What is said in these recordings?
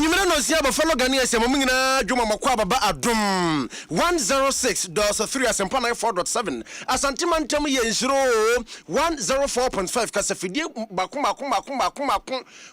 Enyumere no sia ba fellow Ghanaians mo nyina dwuma makwa baba adom 106.3 asempa 94.7 asantimantem ye nsiro 104.5 kasafidie bakuma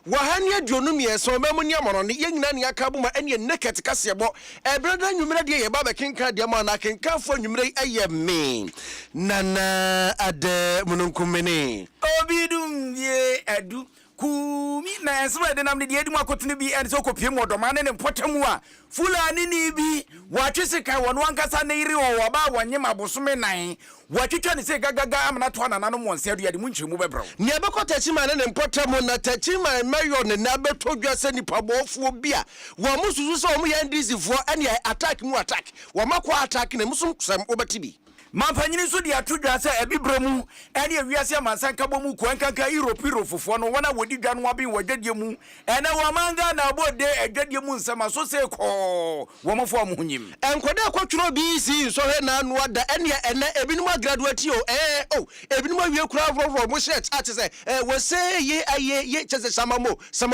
wahani aduonum ye so memuni amono ne ye nyina ne akabu ma ene NAKET KASIEBO brother nyumere de ye baba kenka de ma na kenka fo nyumere aye me nana ade mununkumene obidum ye adu kumi na eswe de nam de edi mu akotene bi en so kopie mu odoma ne mpotemu a fulani ni bi watwese kai wono ankasa na iri wo ba wonye mabosome nan watwetwa ne se gagaga amna to anana no monse adu yade mu nchemu bebraw ne ebekota chima ne mpotemu na tachima mayo ne na betodwa se nipa bofuo bia wo mususu se wo ye ndizifo ene attack mu attack wo makwa attack ne musum kusam obatibi mampanyini so de atodwa se ebibremu ene ewiase amansanka bomu kwankanka Europe fofo no wana wodi dwa no abi wodwadie mu ene wamanga na bode edwadie mu nsama so se ko womfo amunyim enkoda akotworo bi si so he na no ada ene ebinum graduate o ebinum awie kura vro mo shirt ate se we say ye aye ye chese samamo se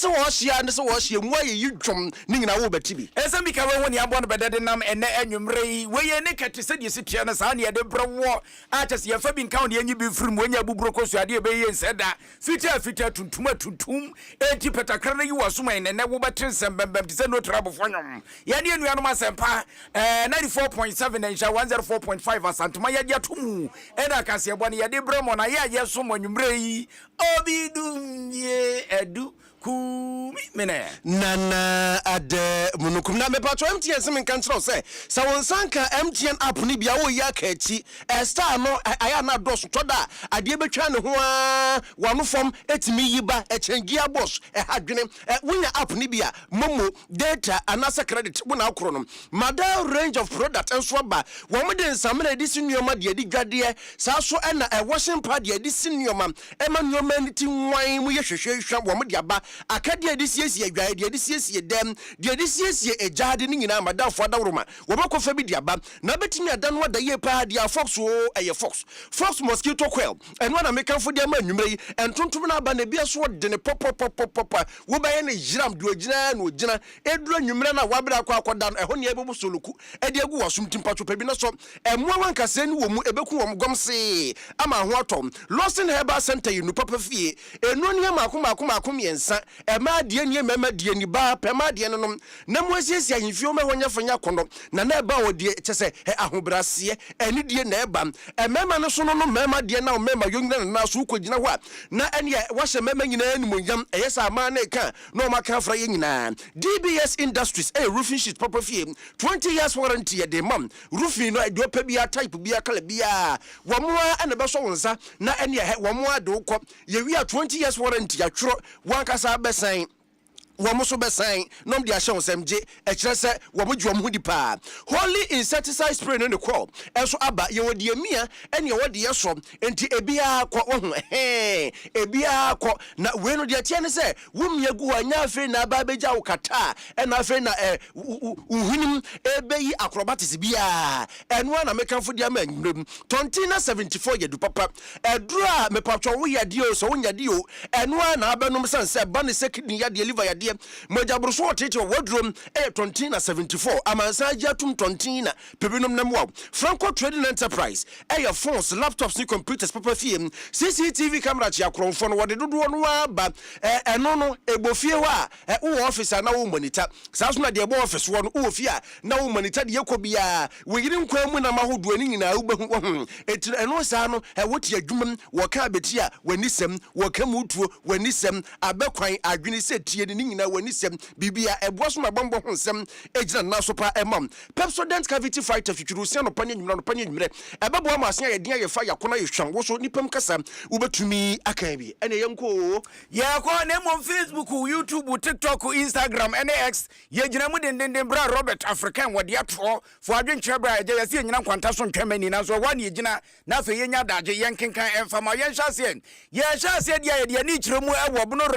wo hia ne se wo hia mu aye yidwom ni nyina wo batibi esem ka we woni abo no bedede nam ene anwumre yi we ye ne kete se die sitia na sa ne ye de brewo ate se ye fa bi nka woni anyi bi firim wonya bubroko so ade be ye nseda fita tuntum enti petakra na yi wasoma ne wo betre sembembem ti se no trouble fonyom ye ne anuanom asempa 94.7 and 104.5 asantuma ye dia tomu ena Kasiebo ne ye de bremo na ye so monwumre yi obidum ye edu kumi mene nana ade munukum na me patro MTN se men kan tro se sa won sanka MTN app ni bia wo ya ka chi star no aya na dos toda ade betwa ne ho a wano fom etimi yiba echengia boss hadwene wonya app ni bia momo data anasa credit wo na akoro no mada range of product enso ba wo mo de nsamna edi sinuoma de edi dwade sa so na washing pad de edi sinuoma ema nuoma ni ti nwan mu ye hwehwehwa wo mo de aba akadia de siesie adwae de siesie dem de siesie ejade ni nyina madafo adawroma wo bekofa bi de aba na betimi ada no da ye pa de fox o fox mosquito coil enwa na mekanfo de ma nwumre yi entontom na aba na bia so de ne pop wo ba ye ne jiram de ogina na ogina eduro nwumre na wabra akoda no ne ebebu soluku ede egu wasum timpacho pa bi na so emwa wankase ni wo mu ebeku wo gomse ama ho atom Lawson Herbal Center yi no papa fie enu ne makom yensa ema de nie mema de ni ba pema de no na mo asiesia ahimfio ma honya fanya kono na eba wode chese ahobrase eni de na eba emema no so no mema de na mema yongina na so kogina ho na ene wahye mema nyina animonyam eyesa ama na ka no maka fra ye nyina DBS Industries roofing sheet papa fie 20 years warranty de mam roofing no do pa bia type bia kala bia wo mo ene be so wonsa na ene wo mo ade ukọ ye wi 20 years warranty atworo wankasa besan womoso besan nom de ahye osemje ekire se womodwom hudi pa holy insecticide spray no ne call enso aba ye wodi amia ene wodi yeso enti ebia akọ wo ebia akọ na we no de tie ne se wumia gu anya afi na aba beja ukata ena afi na uhunim ebeyi acrobatics bia enwa na mekanfo de ama nwurem tontina 74 yedu papa edura mepatwo wo yade o so wonya de o enwa na abanum sanse ba ne sekini yade liver yade Majabruso otete wodrom 2074 amansa jatum tontina pebinom namwa Franco Trading Enterprise phones laptops ni computers papa fie CCTV camera chi akromfo no wode dodo no aba eno no egbofie wa wo office na wo monitor saso na de ebo office wo no wo fie na wo monitor de yakobia weyiri nkwa mu na mahodo ani nyina wo behu etire eno sa no woti adwumam wo ka betia wanisem wo ka mutuo wanisem abekwan adwene setie ni wanisem bibia eboso mabombo honsem ejina naso pa emam Pepsodent cavity fighter twitwuru sia no panye nwumre ebebo amasen ya den ayefa yakona yehwan wo so nipam kasa ubetumi akan bi ene yenko ne mo Facebook YouTube TikTok Instagram NX yegina mu dendenden bra Robert African wode ato fo adwenkyerɛ bra ye yesi nyina kwanta so ntwamani na so wane yegina na fe yenya daje yenkenkan emfama yenhyase dia ye ni kyerɛ mu ewo buno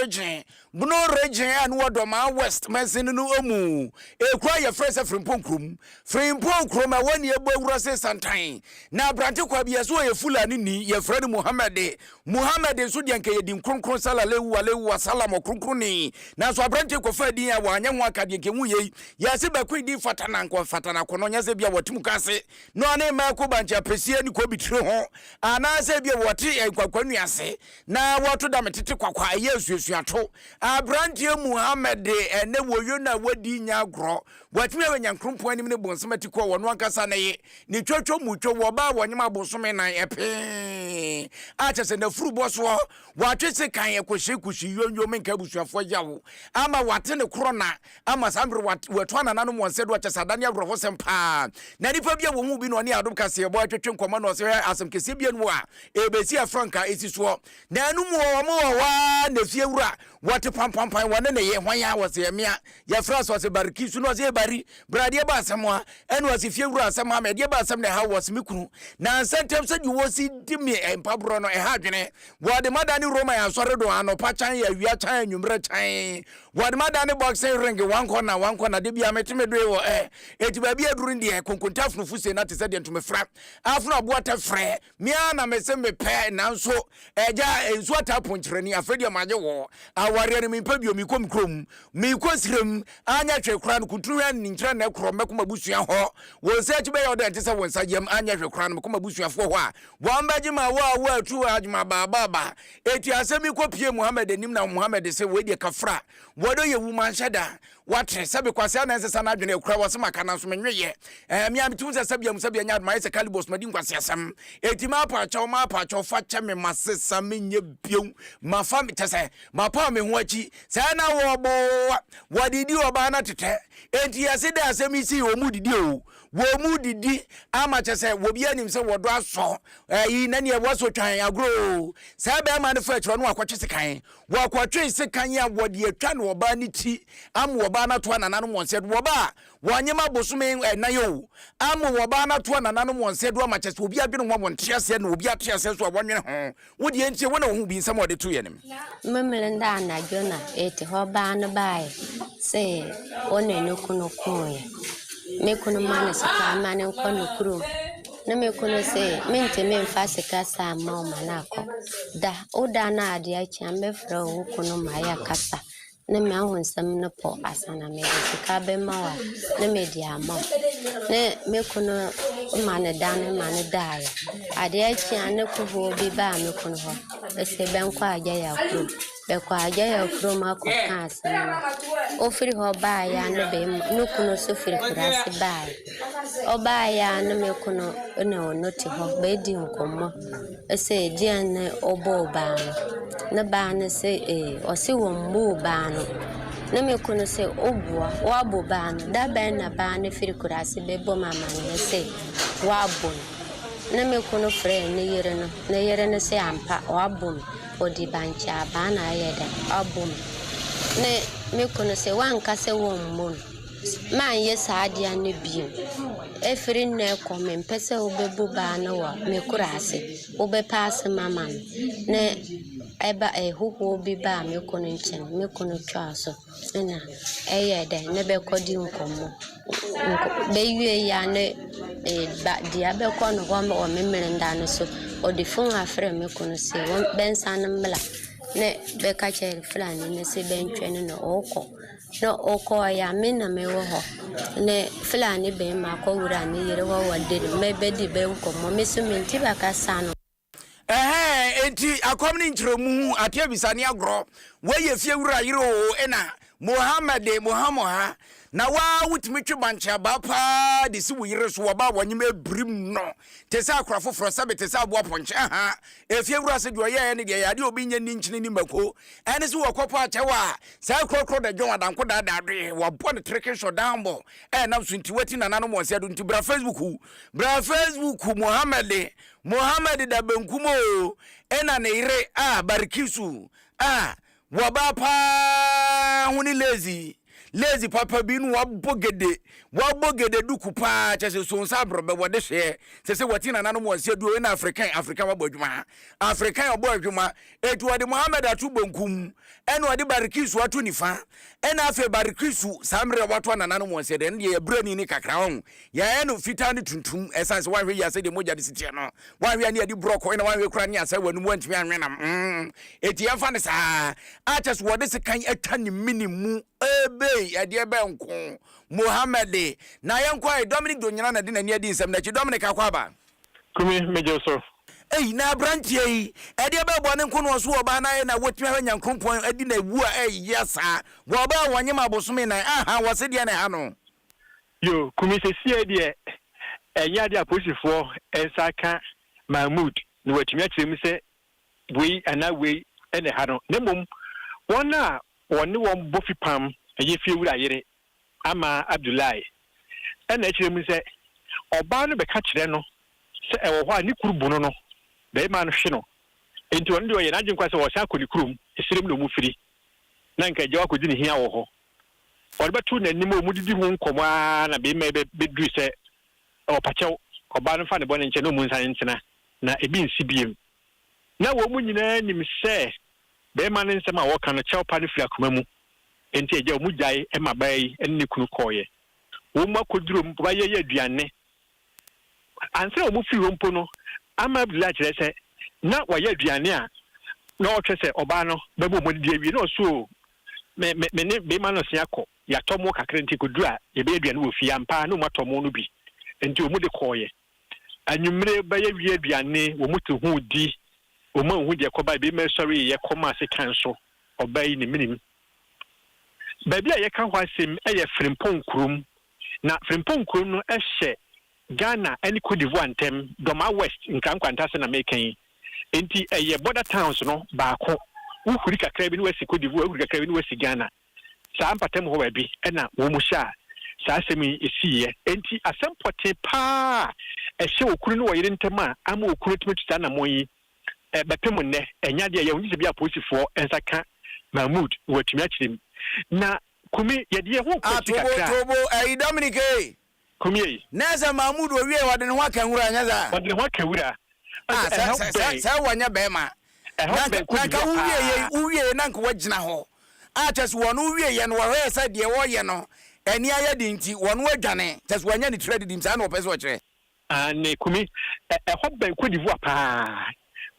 region no Doma West Masin no omu e kwa ye fresh frimpon krum a wani ebo wurase santan na brante kwa bia so ye fulani ni ye friend Muhammad so de anka ye din kronkron sala lewu salam kronkron ni na so brante kwa fa din a wanya ho akade nke mu ye ya se ba kwidi fatana ko no nya se bia wotim kase no ane ma ko bancha pesie ni ko bitire ho ana se bia wote kwakwanu ase na woto da metete kwakwa ye asuasuato abrante Muhammad ene woyo na wadi nya gro watime wanya krompo anim ne bonsemati ko wono ankasa na ye ni twotwo mutwo wo ba wonyema bosome na epe acha se na furubo so watwese kan ye kushi yonyo menka busuafo yawo ama wate ne korona ama sambre watwa na nanom wonse do acha sadane abrofo sempa na nipa bia wo mu bi no ne ADOM KASIEBO atwetwe nkoma no se asem kese bia no a ebesi afranka esiso na anu mu wo wa na fie wura wate pampampan wane ne ye hwan ya wose emia ya fraso se bariki su no se bari brade ba asemwa enu wase fie wura asem ha me de ba asem ne ha wose mikunu na sentem se di wosi dimi empabro no e ha dwene wade madani Roma ya sore do anopa chan ya wia chan anwumre chan wade madani boxing ring one corner de bia metime do wo eti ba bia duru ndi konkontafunu fuse na te se de ntume fra afuna boata frɛ mia na mese me pɛ nanso eja enso ataponkyerani afedi amaje wo aware ne mpa bio mi kom krom mi kosrem anya hwekura no kuturu ni nkyerɛ na ekro mekoma busua ho wo se achi be yoda ntese wo nsagem anya hwekura no mekoma busuafo ho a wo ambaji ma wo atu ajuma baba eti asemi kopie Muhammad enim na Muhammad se we de kafra wodo ye woman shada watre sabe kwase ana nsesa na adwene ekura wo se maka na so menweye mi amtu se sabia musabia nya adma ise calibos madi nkwase asam eti ma pa cha fa cha me masesa menye biom ma fa mi tese ma pa me ho achi sa na wo bo wadidi oba na tete enti asede asemi si wo mudidi o wo mudidi ama chese wo bia nim se wodo aso yi na ne wo so twan agro sa be ma ne fa chiro no akwatwe sekan wo akwatwe sekan ya wode atwa no oba ni ti am woba na to ananano wonse do woba wanyema bosume na yo am woba na to ananano wonse do ma chese obi adwene ho wonte ase na obi ate ase so wonwene ho wodi entie wona ho bi nsam wode to ye nim memelenda na jona eti hoba no bae se one no kuno koye me kuno mane sika mane kono kuro na me kuno se mente me mfa sika sa ma o manako da oda na ade achi ambe fra wo kuno maya kasa na me ahonsam no po asana me sika be ma wa na me di ama ne me kuno mane dan mane dare ade achi ane ko ho bi ba me kuno ho ese ben kwa aja ya kuro be kwa aja ya kuro ma ko kan ofiri ho ba ya no be no kuno so firi kurase ba o ba ya no me kuno na onoti ho be di nkomo ese di an obo ba na ba na se o se wo mbu ba no na me kuno se obua wa bo ba no da ba na ba na firi kurase be bo mama ne se wa bo na me kuno fre ne yere no se ampa wa bo odi bancha ba na yeda abum ne me kono se wanka se wo mmon man ye saadia ne bio efiri ne komme mpese obebu ba na wa me kurase obe pass mama ne eba huhu bi ba me kono nchen me kono twaso na yeda ne be kodi nkomo be yue ya ne ba dia be kono ho me merenda no so odi fun afre me kono se won ben sanmla ne be ka che fulani ne se ben twene no oko ya me na me wo ho ne fulani be ma ko wura ne yere wo wade me be di be nkomo me so menti ba ka sano enti akomni nchiremu atia bisani agro we fie wura yiro ena Muhammad ha na wa wutimi twibancha ba pa de si wo yire so wo ba wonyem abrim no te sa akrafo fro sabe te sa abo aponche ha efie wura se de oye ne de ya de obi nya ni nchini ni mako ene si wo kopo achewa sa krokro de dwon adanko da da de wo bo ne treke sho dambo na so nti wati na nanu mo se do nti bra Facebook Muhammad da benkumo ena ne yire Barikisu wo ba pa huni lazy papa bi no wabogede duku pa chese so nsa brobe wode hwe sese watina nanom wase duo na African wabodwuma African wabodwuma etu wode Muhammad atu bonkum ene wode barikisu atu nifa ene afi barikisu samre watu nanom wase de ne brani ni kakra ho ya eno fita ni tuntum essence wanhwe ya se de moja de sitie no wanhwe ani ade broko ene wanhwe kura ni asa wanu wantumi anwenam eti yafa ne sa achas wode se kan atani minimu ebe ade be nko Muhammad na yankwa Dominic Donyana na de na ni adi nsem na chi Dominic akwaba kumi mejo so na branch yi ade be bo ne nko no so oba na na wotumi ha nyankrompon adi na wu a yesa wo ba wanyema bosome na aha wose de na ha no yo kumi se sie de eya de aposifo ensaka Mahmoud no watumi akyerem se we ana we ene ha no nemom wona woni won bofi pam eye fie wura yere ama Abdullahi ena akyerem se oba no be ka kyere no se ewo ho ani kurubu no be ma no hwe no enti won de oye na agyenkwa se wo sha akodi kurum esirem no mu firi na nka gye wakodi ne hia wo ho betu na nimo mu didi hu nkoma na be be du se o pachew oba no fa ne bone nche no mu nsan ntina na ebi nsibiem na wo mu nyina nim se be ma ne nsema wo ka no chew pa ne fira koma mu enti eje mu jai e mabai enne kunu koye wo mu akoduro mu ba ye aduane anse wo mu fi wo mpo no ama Abdullah kire se na wa ye aduane a na o twese oba no be bo mo di awie na so me be ma no se akọ ya tomo kakra nti kodura ye be aduane wo fi ampa na mo tomo no bi enti wo mu de koye anwumre ba ye wie aduane wo mu to hu di wo ma hu de koba be me sorry ye koma se kanso oba yi ne minim baby a ye kan ho asem eye Frimpong kurum na Frimpong kurum no ehye Ghana and Cote d'Ivoire ntem Doma West nkan kwanta se na mekan enti eye border towns no baako ukuri kakra bi no wasi Cote d'Ivoire ukuri kakra bi no wasi Ghana sa ampatem ho baby na wo mu sha sa asemi esiye enti asempote pa ehye okuru no woyire ntem a ama okuru tumetuta na moyi bepem ne enya de ye onyi bi aposifo ensaka Mahmoud watumi akyerem na kumi ye de ho kwati kakra tobo Dominic kumi nasa Mahmoud owie wade ne ho akanwura nyaza wade ne ho akanwura sa wanya bema na ka uwie na nko wagina ho achas wonu uwie ye no wo sa de wo ye no eni aya de nti wonu adwane chas wanya ni trade dim sa na opese wo kire ne kumi ho ben Cote d'Ivoire pa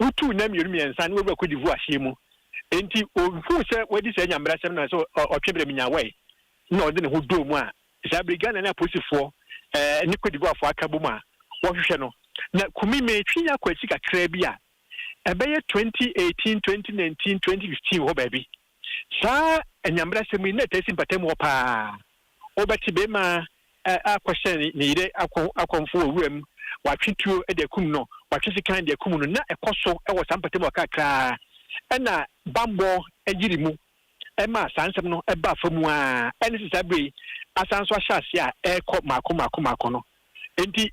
utu na miru ensa na wo Cote d'Ivoire hye enti ofu se wadi se nyambra sem na so otwebre minyawai na ode ne ho do mu a sa brigana na posifo ni Cote d'Ivoire fo aka bom a wo hwehwe no na kumi me twi akwachi kakra bi a ebeye 2018 2019 2015 ho baby sa nyambra sem na tesi patem ho pa obeti be ma akwahye ni ire akonfo owuram watwetuo de kum no watwese kan de kum no na ekoso ewo sampatem kakra ena bambo ejirimu ema sansem no eba famu a ene sisabre asanso ahase a ekọ mako no enti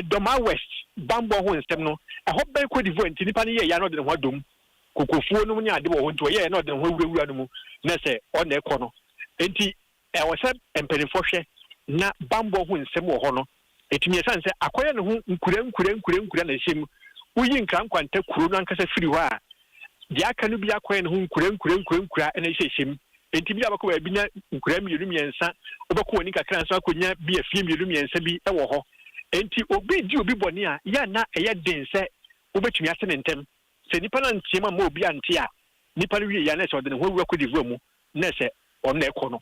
Doma West bambo ho nsem no eho ben Cote d'Ivoire enti nipa ne ye ya no de ho adom kokofuo no nya ade wo nto ye no de ho wura no mu na se ọ na ekọ no enti ewo se empenifo hwe na bambo ho nsem wo ho no etimi esanse akoye ne ho nkura na hyem uyi nkankwanta kuro no ankasa firi ho a dia kanu bi akoye ne ho nkura na hyem enti bi abako ba bi nya nkura miensa obako woni kakra nso akonya bi afie miensa bi ewo ho enti obi di obi boni a ya na eye dense obetumi ase ne ntem se nipa na ntiema ma obi ante a nipa no wie ya na se ode ne ho wura kodivu mu na se on na ekọ no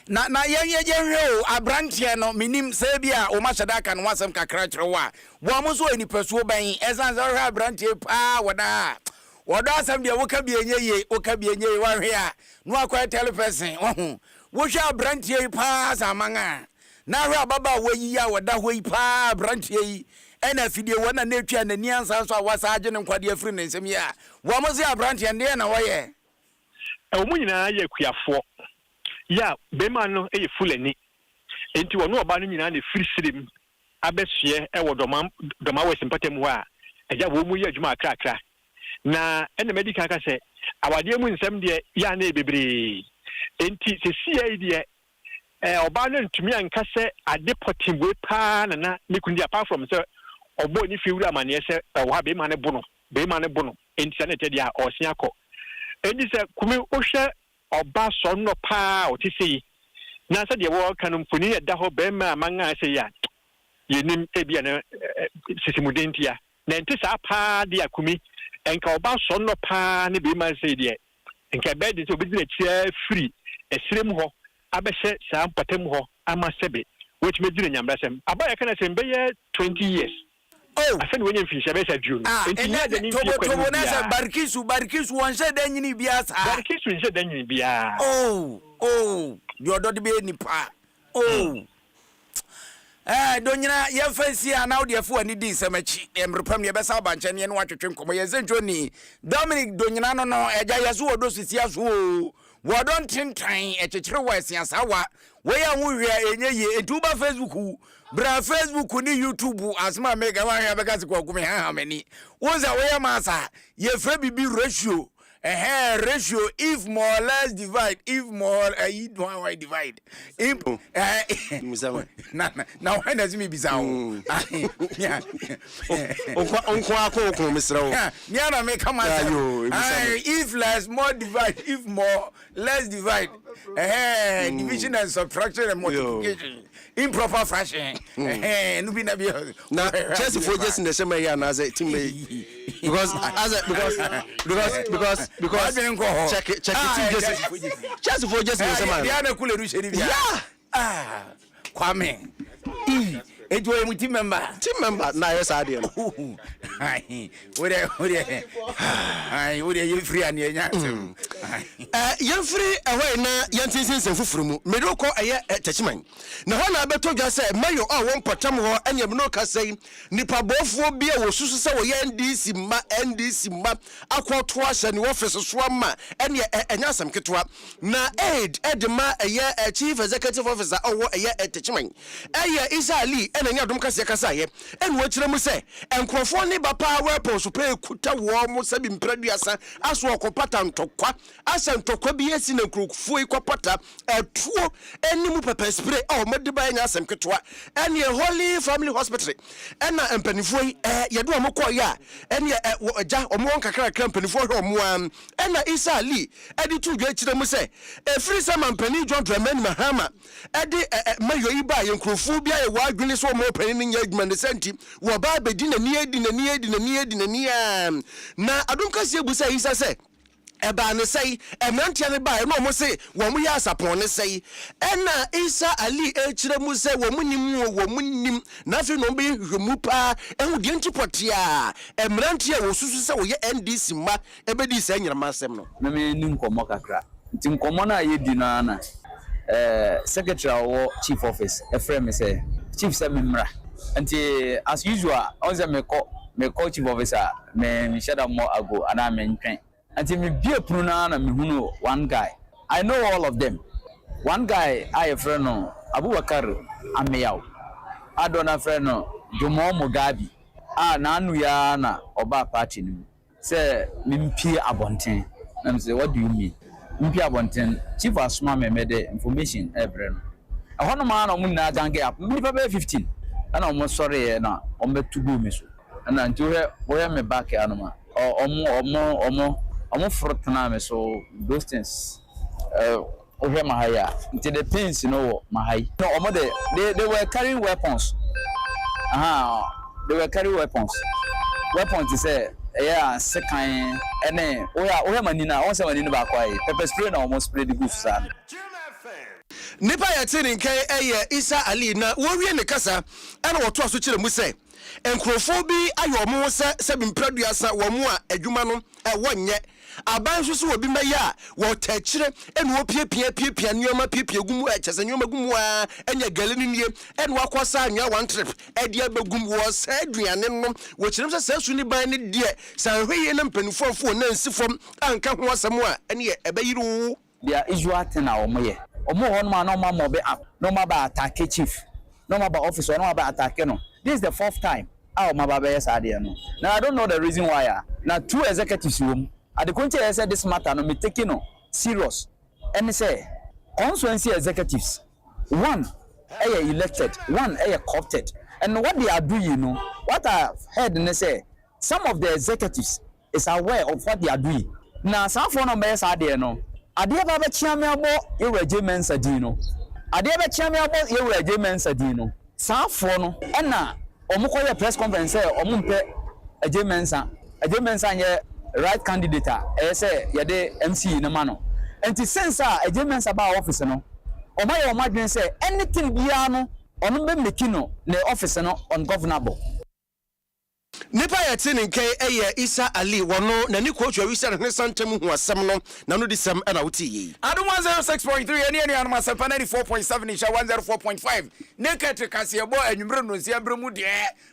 na yenye hwe abrantie no minim se bia o ma shadaka no wasem kakra kire wa wo mo so enipaso ban esan se hwe abrantie pa woda asem de woka bienye wa hwe a no akwa teleperson wo hwe abrantie pa zamanga na hwe ababa wayi ya woda hoi pa abrantie ena fidie wona na etwa na ni ansa so awasa age ne nkwade afiri ne nsem ya wo mo se abrantie de na woye o mu nyina ye kuafo ya bema no eye fulani enti wono oba no nyina na firi sirim abehye e wo doma West mpatem ho a eja wo mu ye adwuma akrakra na ene medical ka se awade mu nsem de ya na ebebre enti se CID oba no ntumi anka se ade potim we pa na ne kundi apart from se obo ni fiwuri amane se wa be ma ne bono enti na te dia osia ko enti se kumi ohwe oba so no pa otisi na se de wo kanum funi da ho be ma manga se ya yenim ebia na sisimudentia na enti sa pa dia kumi enka oba so no pa ne be ma se de enka be de so be na chia free esrem ho abese sa ampatem ho ama sebe which me dire nyamrasem abaya kana se be 20 years afen wenye mfisha be sa djunu tobo na sa barkisu won se da nyini bia sa barkisu nse da nyini bia di odo de be nipa donyina ye fancy ana de afu ani di samachi emrepam ye besa banche ne watwetwe nkomo ye zenjo ni Dominic donyina no eja yeso odo sisi aso wodon tintan ekekere wasiasa wa we ya nwuhia enye ye etuba Facebook bra Facebook ni YouTube asma mega wa ya beka sikwa kumi ha mani wonza we ya masa ye fra bibi ratio ratio if more less divide if more why divide if na when does me bizao yeah onko misrawo yeah na make come if less more divide if more less divide division and subtraction and multiplication in proper fashion no be na be na just for just in the same year na say team because check it just for just in the same year na kule rusheri bia kwame ejo emu team member na yes ade no ore ye free an ye nya ye free away na yentinsin fufuru mu medoko eye tachiman na ho na beto dwa se mayo a won potam ho anyam no kasai nipa bofo bia wo susu se wo ye NDC ma akwoto ahye ne office so ma ene enya asam ketwa na aid edema eye chief executive officer owo eye tachiman eye Isali ene nya dom kase kasa ye ene wo kire mu se enkrofo ne bapa weapons so pe kuta wo mu sabi mpraduasa aso okopata ntokwa asa ntokwa bi esi na krokfo ikopata etuo enimu pepper spray omode ba nya asem ketwa ene Holy Family Hospital ena empanifo ye do omko ya ene ja omwon kakra empanifo hwe omwa ena Isali edi tu dwa kire mu se efiri sama mpani John Dramani Mahama edi mayo yi ba ye krofo bia ye wadwene so mo pani nya adwuma ne senti wo ba bedi na ni edi na adom kasiebu se isa se eba ne sei emantia ne ba no mo se wo mo ya asapon ne sei ena Isa Ali echire mu se wo munim na fe no be hwemu pa ehu de ntipotia emantia wo susu se wo ye NDC ma ebedi se nyirama asem no na me nim komo kakra nti nkomo na ye di na na secretary or chief office efrem say chief say memra nti as usual once me call chief officer me shada mo ago ana me ntwen nti me bia punu na me hunu one guy I know all of them one guy I friend no Abubakar Ameyaw adona friend no Jomo Mugabi na anu ya na oba party ni say me mpie abonten na say what do you mean mpie abonten chief asuma me mede information every no ahono ma na mu na gange up me papa 15 ana omo sorry na omo tugu me so na nti we me back anoma omo frotna me so those things over mahaya nti the pains no mahai no omo they were carrying weapons they were carrying weapons to say yeah second ene oya manina on say manina ba kwai pepper spray na omo spray the goods sad nipa ya tini nkai eye Isa Ali na wo wie ne kasa ana woto aso kire mu se enkrofo bi ayo mo se bimpraduasa wo mu a adwuma no wonye aban so so obi maya wo takire ene wo piepia nyoma piepia gumu echese nyoma gumu a enya galeni nie ene wakosa anya one trip ede abegum wo se aduane no wo kirem se sasu ni ban ne de san hweye na mpanifofo na nsifom anka ho asem a ene ebayiru dia usual thing na omoye omo hono ma no ma mo be up no ma ba attack chief no ma ba officer no ma ba attack no this is the fourth time ma ba be yes ade no now I don't know the reason why now two executives at the country said this matter no me taking no serious and say constituency executives, one are elected, one are co-opted. And what they are doing, you know, what I've heard and they say, some of the executives is aware of what they are doing. Now, some for no best idea, no. I did have a chairman about your regiment Sadino. I did have a chairman about your regiment Sadino. Some for no, and now, Omukoya press conference, Omumpe, a Jemensa, right candidate, I say, Yade MC in a mano. And to sense a Jemensa about officer, no. Or my imagine say anything beyond on Mekino, the officer no ungovernable. Nipa yɛte nke Isa Ali wono na ni coach Isa ne santem hu asɛm no na no disɛm ana wote yi Adom 106.3 ani anu masepa 94.7 isha 104.5 NAKET KASIEBO anwumre no nsia bremu de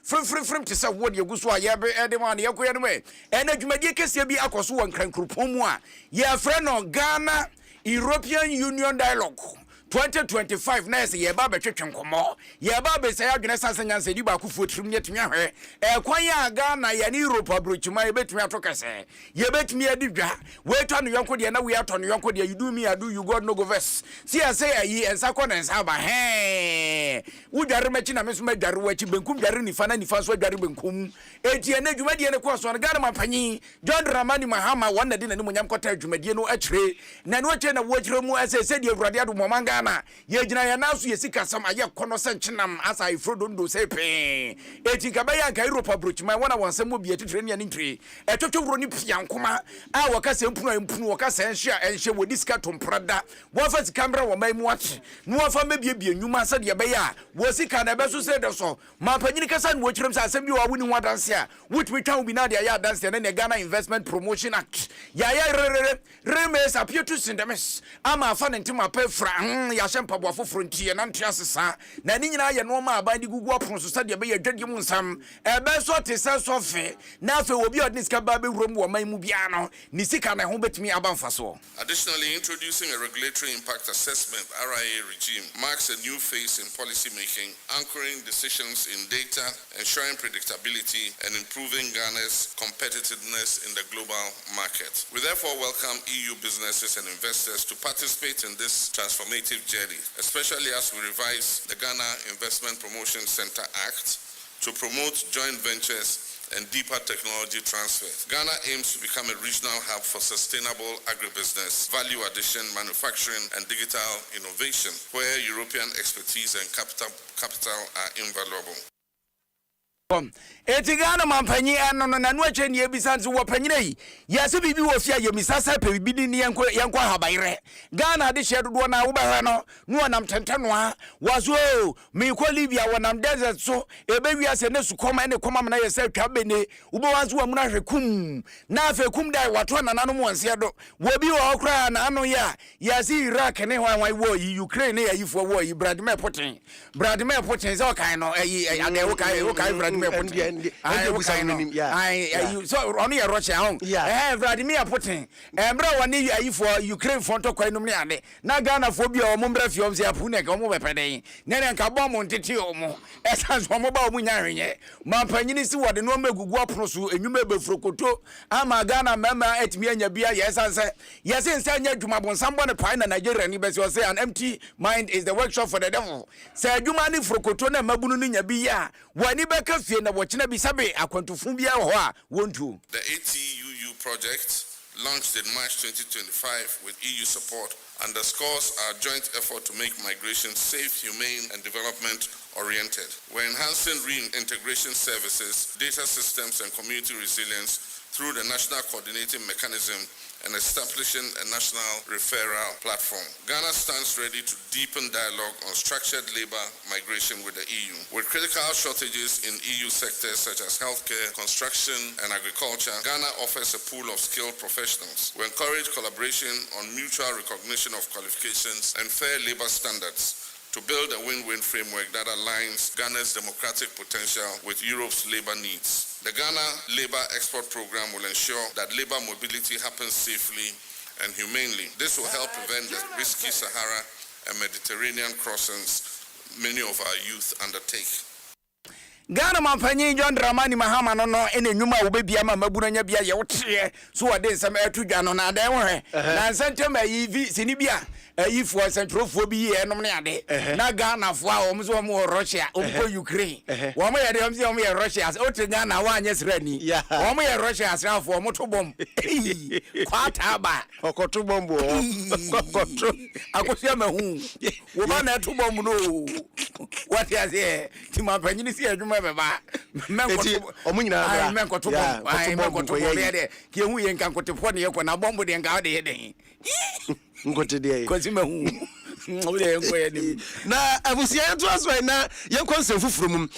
frim te sɛ wo de guso a yɛbe ɛde ma ne yɛkoyɛ no me ɛna dwumadie kɛse bi akɔso wɔ nkrankropɔn mu a yɛfrɛ no Ghana European Union Dialogue 2025 na yɛ ba betwetwe nkomo yɛ ba be sɛ adwene sansa nyansa di ba kufu trim nyetumi ahwe kwan ya Ghana ya ne Europe abrochuma yɛ betumi atokase yɛ betumi adidwa we to no yonko de na we ato no yonko de you do me I do you God no go verse see I say ayi ensa kɔ na ensa ba he wudware machi na meso madware wachi benkum dware nifa na nifa so dware benkum etie na dwumadie ne kɔ so no Ghana mapanyi John Dramani Mahama wonna de na mu nyam kɔta dwumadie no akyire na no akyire na wo akyire mu asɛ de awurade ado momanga na ye gina ya naso ye sika sam aye kono senchenam asa ifrodo ndo sepe eti kabaya ka Europe abrochima wona wonsem obi etitre ne ne ntwe etwetworo ni piankoma a wakase mpunu wakase enhye wodi sika tomprada wofa sika mbra wo maimu ache no wofa mebie nyuma sa de be ya wo sika na be so se de so ma panyini kasa no kirem sa asem bi wa woni ho adanse a wotumi twa obi na de ya adanse na ne Ghana Investment Promotion Act ya remes apietu sindemes ama afa ne ntima pa fra ya shempa bo afoforo ntie na ntia sesa na ni nyina ye no ma aban di gugu apon so sade be ye dwade mu nsam ebe so te se so fe na afa obi odni sika ba be wuro mu wo man mu bia no ni sika na ho betumi abanfa so. Additionally, introducing a regulatory impact assessment RIA regime marks a new phase in policy making, anchoring decisions in data, ensuring predictability and improving Ghana's competitiveness in the global market. We therefore welcome EU businesses and investors to participate in this transformative journey, especially as we revise the Ghana Investment Promotion Center Act to promote joint ventures and deeper technology transfer. Ghana aims to become a regional hub for sustainable agribusiness, value addition, manufacturing, and digital innovation, where European expertise and capital are invaluable. Eti Ghana mampanyi ano no nanu ache ne ebisanze wo panyina yi yase bibi wo fia ye misasa pe bibi ni yanko habayre Ghana de hye dodo na wo bahwe no nam tenteno a wazo me ko Libya wonam desert so ebewi ase ne sukoma ne koma na yese twa bene wo bo wanzo wa muna hwekum na afa kum dai wato na nanu wonse do wo bi wo okra na anu ya yase Iraq ne hwan wo yi Ukraine ne yifo wo yi Vladimir Putin ze o kan no ade wo kai so only a Russia home. Vladimir Putin. Embra wani ayi for Ukraine fonto kwa inum ne ade. Na Ghana phobia o mumbra fi omse apune ka omo bepeden. Nene nka bom ntete omo. Essence omo ba omo nya hwenye. Mampanyini si wode no magugu apono so enwuma befrokoto. Ama Ghana mema etimi anya bia yesanse. Yese nsa anya dwuma bonsam bo ne pai na Nigeria ni besi o say an empty mind is the workshop for the devil. Say dwuma ni frokoto na mabunu ni nya bia. Wani beka fie na wachina bisabe akwantufun bia ho a wontu. The ATUU project, launched in March 2025 with EU support, underscores our joint effort to make migration safe, humane, and development-oriented. We're enhancing reintegration services, data systems, and community resilience through the National Coordinating Mechanism and establishing a national referral platform. Ghana stands ready to deepen dialogue on structured labor migration with the EU. With critical shortages in EU sectors such as healthcare, construction, and agriculture, Ghana offers a pool of skilled professionals. We encourage collaboration on mutual recognition of qualifications and fair labor standards to build a win-win framework that aligns Ghana's democratic potential with Europe's labor needs. The Ghana Labour Export Program will ensure that labor mobility happens safely and humanely. This will help prevent the risky Sahara and Mediterranean crossings many of our youth undertake. Ghana mampanyin John Dramani Mahama no ene nnwuma wo bebia ma mabunanya bia ye wotre so wode nsem atudwa no na dan wo hwe na nsentema yi vi sini bia ayifu asentrofo bi ye enom ne ade na Ghana fo a wo so mo Russia omko Ukraine wo mo ye de omse wo ye Russia o te Ghana wa anya srani wo mo ye Russia asrafo mo to bom kwata ba okoto bombo okoto akosia mahu wo ba na to bom no what ya say ti mampanyin si adwuma beba menko omunyina menko to bom menko to bom ye ki hu ye nkan kotefo ne ye ko na bombo de nka de ye den ngote de ko si mahu ole enko ye ni na abusia to aswa na ye konsem fufurum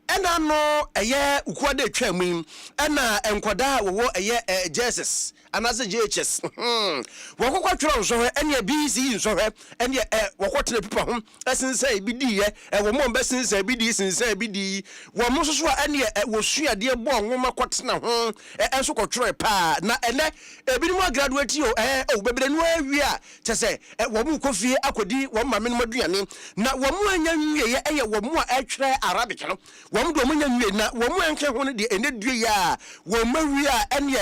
ena no eye ukuade twam ena enkwada wo eye Jesus anase JHS wakokwa tworo nsohwe ene BC nsohwe ene wakotene pipa ho esense bidi ye wo mo besense bidi sense bidi wo mo soso ene wo suade bo nwoma kotena ho enso kotworo pa na ene ebini mo graduate yo o bebere no awia chese wo mo kofie akodi wo mame no maduane na wo mo anya nwie ye eye wo mo a etwere Arabic no wo mo do mo nya nwie na wo mo enke ho ne de ene due ya wo mawie a ene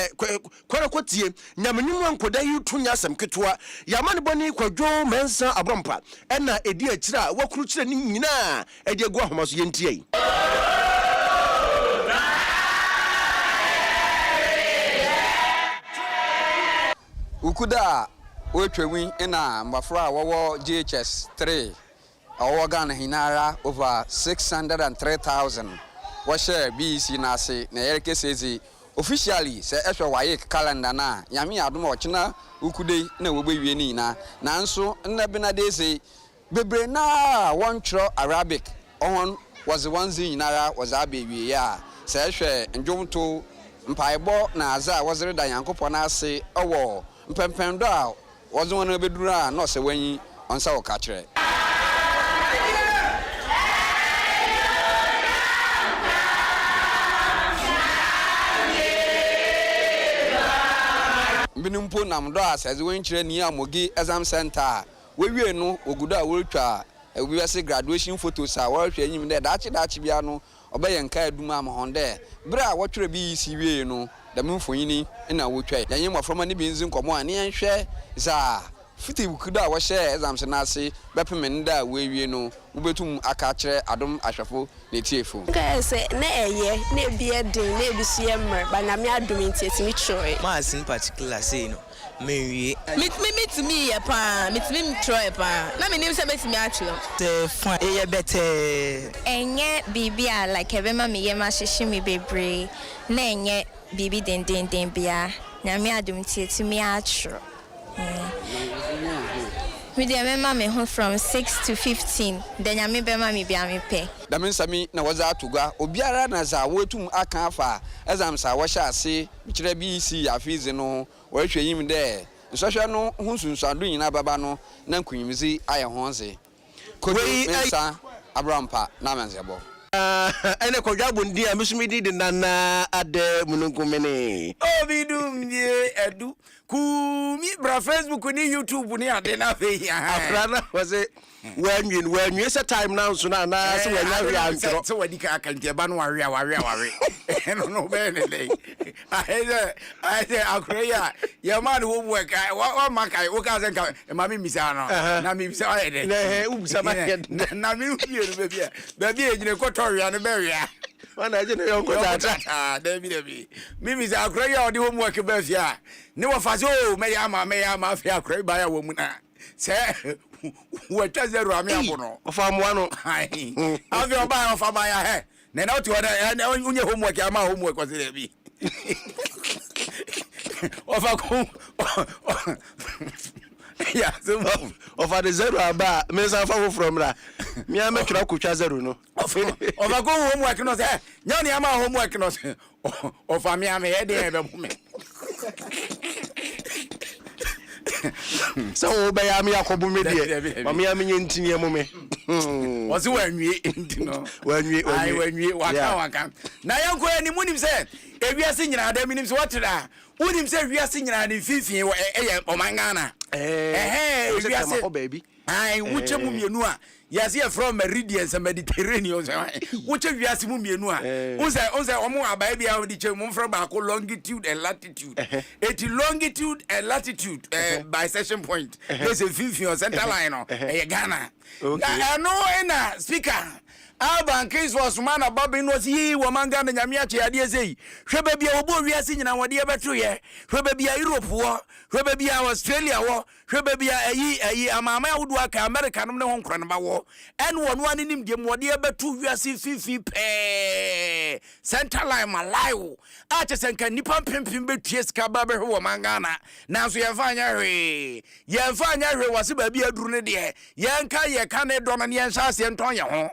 kwarakoti nyamenyum ankoda yutunya asem ketwa yamane boni kwadwo mensa abrompa ena edi akira wakuru kire ni nyina edi egu ahomaso yentie ukuda wetwewi ina mbafra wowo GHS 3 awo Ghana hinara over 603,000 washe BC nase na yereke sezi officially say ehwe waye calendar na yame adom ochina ukude na wobewie ni na nanso na benade say bebre na won tro Arabic on was the ones nyinara was abewie ya say ehwe ndwomto mpaebo na aza wazere da yankopon ase owo mpempendo a wozo wona bedura na se wanyi onsa wo ka kire binimpo namdo aseze wenchire ni amogi exam center wewie no ogudo a wortwa ewiase graduation photos a worhwe anyim de dachi bia no obaye nka aduma amhonde bra wotwere bi si wie no da mfonyini na wotwa yanyem afroma ne bi nzi nkomo a ne yenhwe za fiti bukudo a wo hye exam center ase bepemenda a wewie no ubetum aka kire adom ahwefo ne tiefo nka se na eye na bia den na ebisu yemre ba na me adom ntietimi troy mas in particular say no me me ya pa me troy pa na me nim se betimi atlo te fun eye bete enye bibia like ebema me yema hyehyɛ me bebre na enye bibi den bia na me adom ntietimi atro we dey remember me home from 6 to 15 then ya me be ma me bia me pe da men sami na waza atugwa obiara na za wotum aka afa exam sa wo hya ase kire bi si afizi no wo hwe yim de nsohwe no hunsunsuado nyina baba no na nkunyimzi aye honze kodi mensa abrampa na manzebo ene kodwa bondi a mesumidi de nana ade mununkumene obidum die edu kumi bra Facebook ni YouTube ni ade na fe ya afrana was when se time now so na se wanya wi antro so wadi ka akantie ba no ware no be ne le ahe akreya ya man wo wo ka wa makai wo ka se ka mami misa no na mi misa ahe de na u bisa ma na mi uye no be ejine ko toria no be wia wana je no yonko data David mimi za akreya odi homework be fia ne wo fa so me ya ma fia akreya ba ya wo mu na se wetwa zero ame abono ofa moa no afi oba ofa ba ya he na na otu oda unye homework ama homework o se bi ofa ko ya so ofa de zero aba me sa fa from la me am twa kotwa zero no ofa ko homework no se nya ni ama homework no se ofa me am he de be me so be ya me akobu me de ma me am nyentini mu me wose wanwie ntino wanwie waka na yanko ani munim se ewiase nyina da minim se watira unim se ewiase nyina ne fifin eye omangana ewiase baby ai wuche mu mienu a Yes, here from Meridians and Mediterranean. Which of you ask Mumianua? Unsa omo ababi a di chemu from Bako longitude and latitude. It longitude and latitude by session point. There's a 50 center line Ghana. No ena speaker. Alban case was man about was ye wamanga na nyamiache ade sei hwebe bia obo wiase nyina wode ebeto ye hwebe bia Europe wo hwebe bia Australia wo hwebe bia ayi amama wodo aka America no ne ho nkran ba wo en wono anim de wode ebeto wiase fifi pe center line malai a chesenka nipa pempem betie ska ba be hwe wamanga na so ye fanya hwe wase ba bia duru ne de ye nka ye ka ne do na ne nsa ase nton ye ho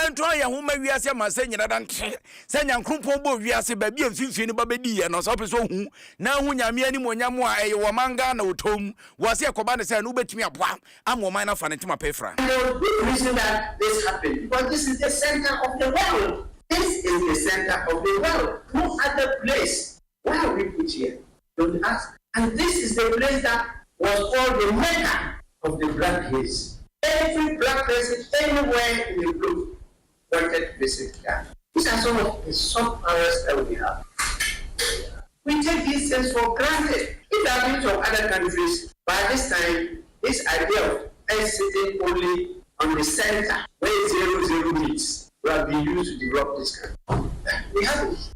Ento ya huma wiase mase nyina dante se nyankropon bo wiase ba bia mfimfi ni babedi ye no so peso hu na hu nyame ani monyam a eye wo manga na otom wase ekoba ne se no betumi aboa amo man na fa ne tema pefra. The reason that this happened because this is the center of the world. This is the center of the world. No other place. Why are we put here? Don't ask. And this is the place that was called the Mecca of the black race. Every black person anywhere in the globe wanted to visit Ghana. These are some of the soft powers that we have. We take these things for granted. If I've been to other countries, by this time, this idea of us sitting only on the center where 0 meets will have been used to develop this country. We haven't.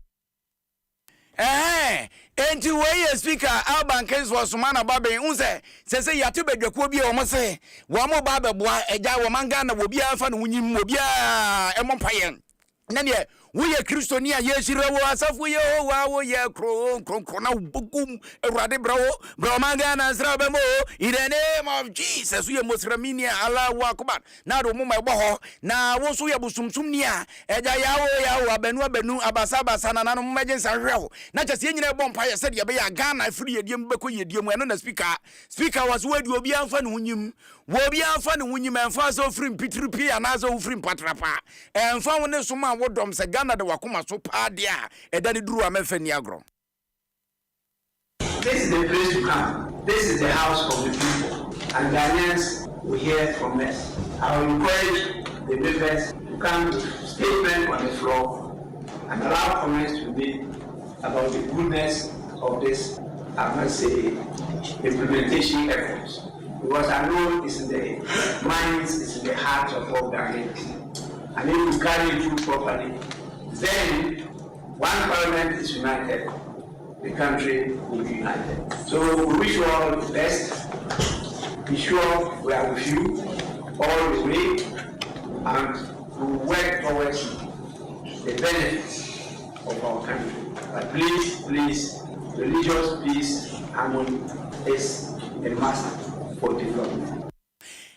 Enti wey speaker Alban case was man ababe unse se yatu bedwako bi o mo se wo mo ba beboa eja wo manga na wo bia fa no wunyim wo bia emompaye na ne wo ye kristoni a ye hire wo asafo ye wa wo ye kro na bugum ewrade bro manga na sra be mo in the name of Jesus we mosramini Allahu akbar na do mo mebo ho na wo so ye busumsum ni a eja ya wo abenu abasa na no mmeje sanhwe na chese ye nyina bompa ye se de be ya Ghana free ye diem beko ye diem eno na speaker was we di obi anfa ne hunyim wo obi anfa ne hunyim enfa so free pitiripi anazo wo free patrapa enfa wo ne so ma wo dom se Ghana de wakoma so padia edani duru amefa ni agro. This is the place to come. This is the house of the people. And Ghanaians will hear from us. I will encourage the members to come to statement on the floor and allow comments to be about the goodness of this, I must say, implementation efforts. Because I know it's in the minds, it's in the hearts of all Ghanaians. And if we carry it through properly, then one parliament is united, the country will be united. So we wish you all the best. Be sure we are with you all the way and we will work towards the benefits of our country. But please, religious peace, harmony is a must for development.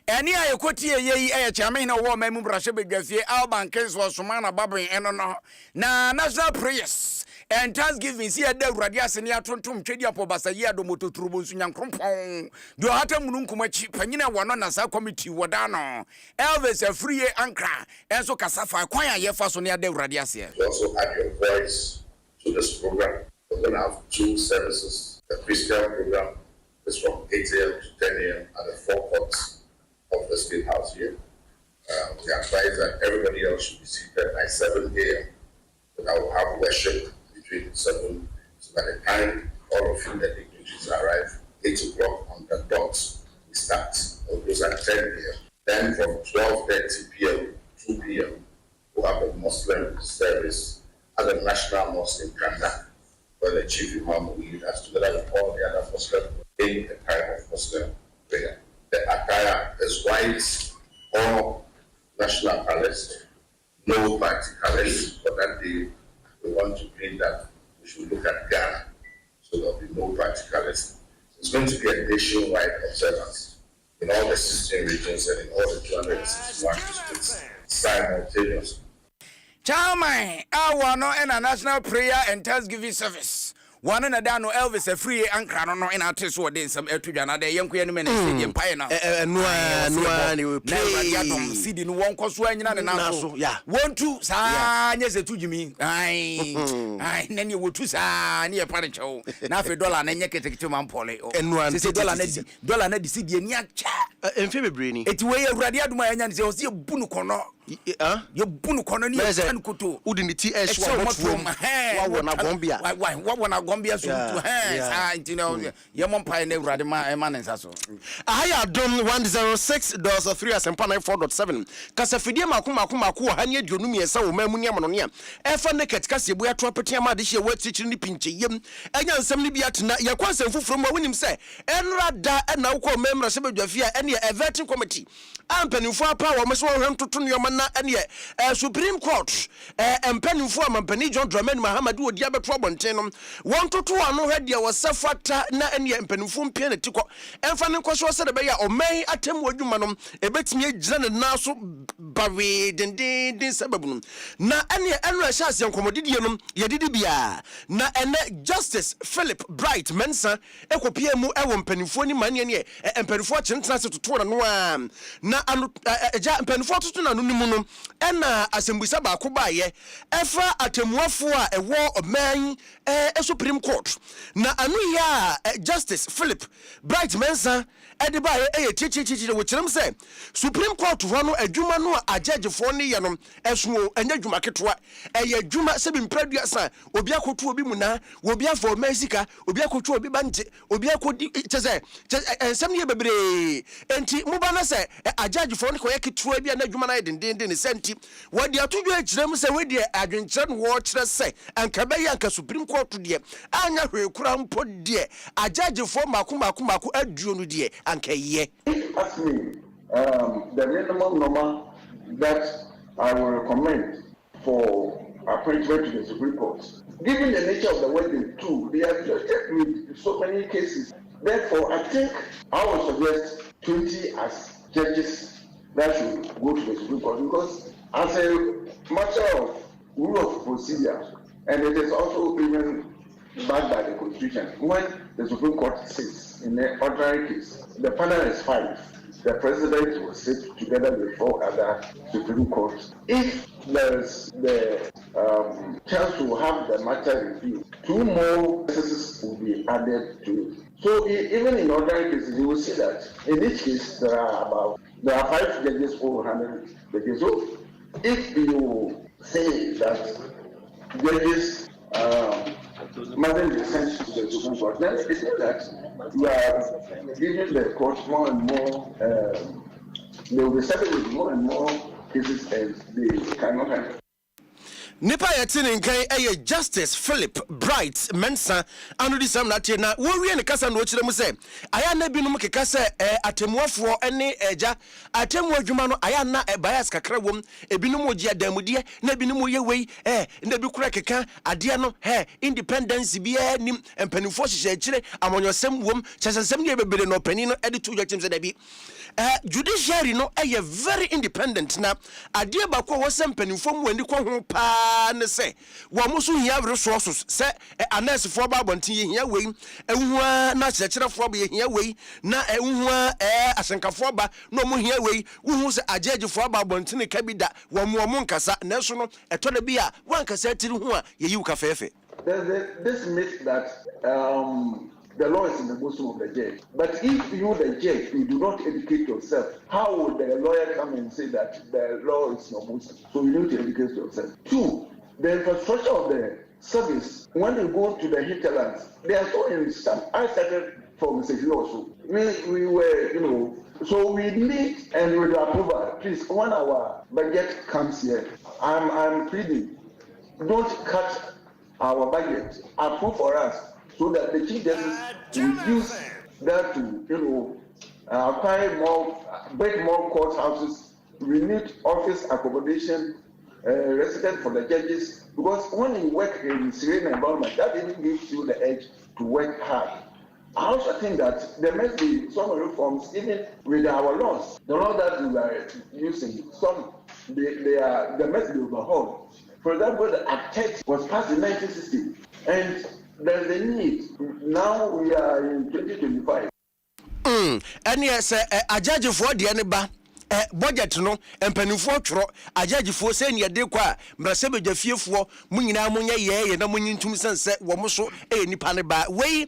Eni ayekoti ye chame na wo memu brashe bedwafie Alban case was man ababin eno no na national prayers and thanksgiving see ade awurade asene atontom twedi apobasa ye adomoto turubo nsunyankrompon do hata munu nkomachi panyina wono na sa committee woda no Elvis Afriye Ankra enso kasafa kwan ya yefa so ne ade awurade ase. Also add your voice to this program. We're going to have 2 services. The Christian program is from 8 a.m. to 10 a.m. at the forecourts of the State House here. We advise that everybody else should be seated by 7 a.m. But I will have worship between 7, so by the time all of you that dignitaries arrive, 8 o'clock on the dot, we start. We'll close at 10 a.m. Then from 12:30 p.m. to 2 p.m., we'll have a Muslim service at the National Mosque in Ghana, where the Chief Imam will lead us together with all the other Muslims in a time of Muslim prayer. The attire is white or national colors, no party colors. For that day, we want to bring that we should look at Ghana, so there'll be no party colors. It's going to be a nationwide observance in all the 16 regions and in all the 261 districts simultaneously. Chairman, our no and a national prayer and thanksgiving service. one na da no Elvis a free ankra no ina ate so de nsam atudwa na de yenko ye no me na stadium pae na no ni we play ya dom CD no won koso anyina ne na so won tu sa nya se tujimi ai na ni wotu sa ni e pare chewo na fe dollar na nya ketekete man pole se dollar na di CD ni acha emfe bebre ni eti we awurade aduma anya ne se o se bunu kono ye bunu kono ni an kuto udi ni TS wa wona gombia wa wona gombia so tu sa intino ye mon pai na awurade ma ne nsa so aya dom 106.3 asempa 94.7 kasa fidie makomako ha ne aduonum yesa wo mamu ne amno ne efa NAKET KASIEBO ya to apete ama de hye wa tichiri ni pinche yem anya nsem ne bia tena ye kwansem foforo mu wonim se enra da na wo ko memra se badwafia ene a vetting committee ampanimfo apa wo meso wo hwemtoto ne yoma na ene Supreme Court ampanimfo amampani John Dramani Mahamad wo dia beto abonten no won toto ano hwede wo sefata na ene ampanimfo mpia ne tiko emfa ne nkoso se de be ya oman atem wadwuma no ebetimi agyina ne naso bawe den sababu no na ene enra chance yankomodidie no yedidi bia na ene Justice Philip Bright Mensa ekopie mu ewo mpanimfo ni mane ne mpanimfo kyentena se toto na no na anu ja mpanimfo toto na no nimu no ena asembuisa ba ko baye efa atemuafo a ewo oman Supreme Court na anu ya Justice Philip Bright Mensa ede baye chichi wo kyerem se Supreme Court ho no adwuma no ajagefo ne ye no esuo enya dwuma ketwa eye dwuma se bi mpradua sa obi akotu obi mu na obi afo masika obi akotu obi banje obi akodi chese ensem ne bebre enti muba na se ajagefo ne ko ye ketwa bi na dwuma na dendenden ne senti wadi atudwa kyerem se wedi adwenkyere no wo kyere se anka be yanka Supreme Court de anya hwekura mpo de ajagefo mako aduo no de anka ye ask me the minimum number that I will recommend for appointment to the Supreme Court. Given the nature of the work they do, they are afflicted with so many cases. Therefore, I think I would suggest 20 as judges that should go to the Supreme Court, because as a matter of rule of procedure, and it is also even backed by the Constitution, when the Supreme Court sits in an ordinary case, the panel is 5. The president will sit together with 4 other Supreme Courts. If there's the chance to have the matter reviewed, 2 more cases will be added to it. So even in ordinary cases, you will see that in each case there are 5 judges who will handle the case. So if you say that judges mustn't be sent to the Supreme Court, then it means that you are giving the court more and more, they will be settled with more and more cases as they cannot handle. Nipa yetini nkai Justice Philip Bright Mensa anu di sam na tie na wo wie ne kasa no kire mu se aya na binum keka se atemuafo ene eja atemu adwuma no aya na bias kakra wom ebinum ogi adamudie na binum ye wei na bi kura keka ade no independence bi nim empanifo hyehyɛ kire amonyosem wom kyesesem ne bebere no pani no ede to yotim se da bi judiciary no very independent na ade ba ko wo se empanifo mu ani ko ho pa ne se wo mo so hia resources se anes fo ba bontin ye hia wei ehua na kyerɛkyerɛfo ba ye hia wei na ehua asenkafo ba no mo hia wei wo se agegefo ba bontin ka bi da wo mo nkasa na so no eto da bi a wan kasa tiri ho a ye yi ka fefe. This myth that the law is in the bosom of the judge. But if you, the judge, you do not educate yourself, how would the lawyer come and say that the law is in your bosom? So you need to educate yourself. 2, the infrastructure of the service, when you go to the hinterlands, they are so in some. I started from Mr. also. We were, so we need, and with approval, please, when our budget comes here, I'm pleading, don't cut our budget, approve for us, so that the chief justice will use that to, acquire more, break more courthouses, we need office accommodation, resident for the judges, because when you work in serene environment, that even gives you the edge to work hard. I also think that there must be some reforms even with our laws. The law that we are using, they must be overhauled. For example, the Act 30 was passed in 1960, and there's a need. Now we are in 2025. And yes, a judge for the aneba. Budget no empanifo tworo agagifo se ne de kwa mrase bejafiefoɔ munyina munya ye na munyintum sense wo mo so nipa ne ba wei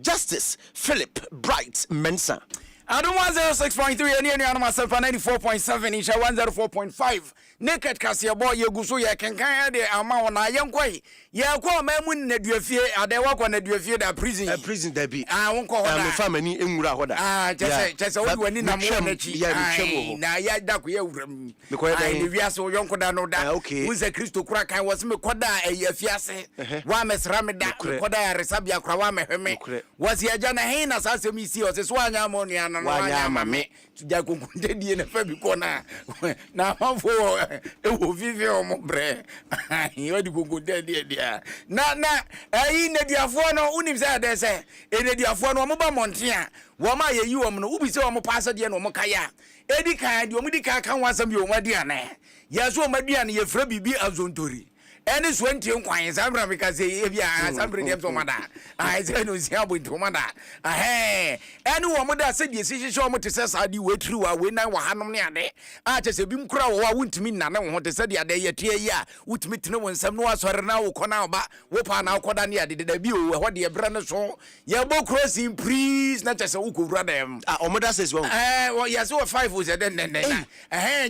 Justice Philip Bright Mensa Adom 106.3 and Yanama 94.7 Isha 104.5 Naked Kasiebo Yeguso ya kenkan de ama na yenkoi ya kwa mamun na duafie adewa kwa na duafie da prison da bi wonko hoda me famani enwura hoda chese wo wani na mo na chi na ya da ko ya wuram ne wiase wo yonko da no da unse Kristo kura kan wo se me koda afiase wa mesra me da koda ya resabia kura wa mehweme wo se agya na hin na sase mi si o se so anya mo nua no anya mame tuja konkunde die na fa bi ko na manfo ewo vivi o mo bre yo di konkunde die na nediafo no unim say de say nediafo no mo ba montia wo ma ye yi wo no ubi say wo mo pass de no mo kaya edi kan de wo di kan kan wasam yo mo de ana ya so mo de ana ye fra bibi azontori eni so ntie nkwan sabra me ka say e bia sabra dem so mada say no si abo nto mada eni wo mo da say de si hihye wo te say sa di wetri wa we nan wa hanom ne ade che bi mkura wo wa wuntimi nna ne wo te say de ade ye tie yi a wutimi tene wo nsam no asore na wo kona oba wo pa na akoda ne ade de bi o ho de bra ne so ye bo crossing please na che say wo kowura dem o mo da says wo yes wo 5 wo say den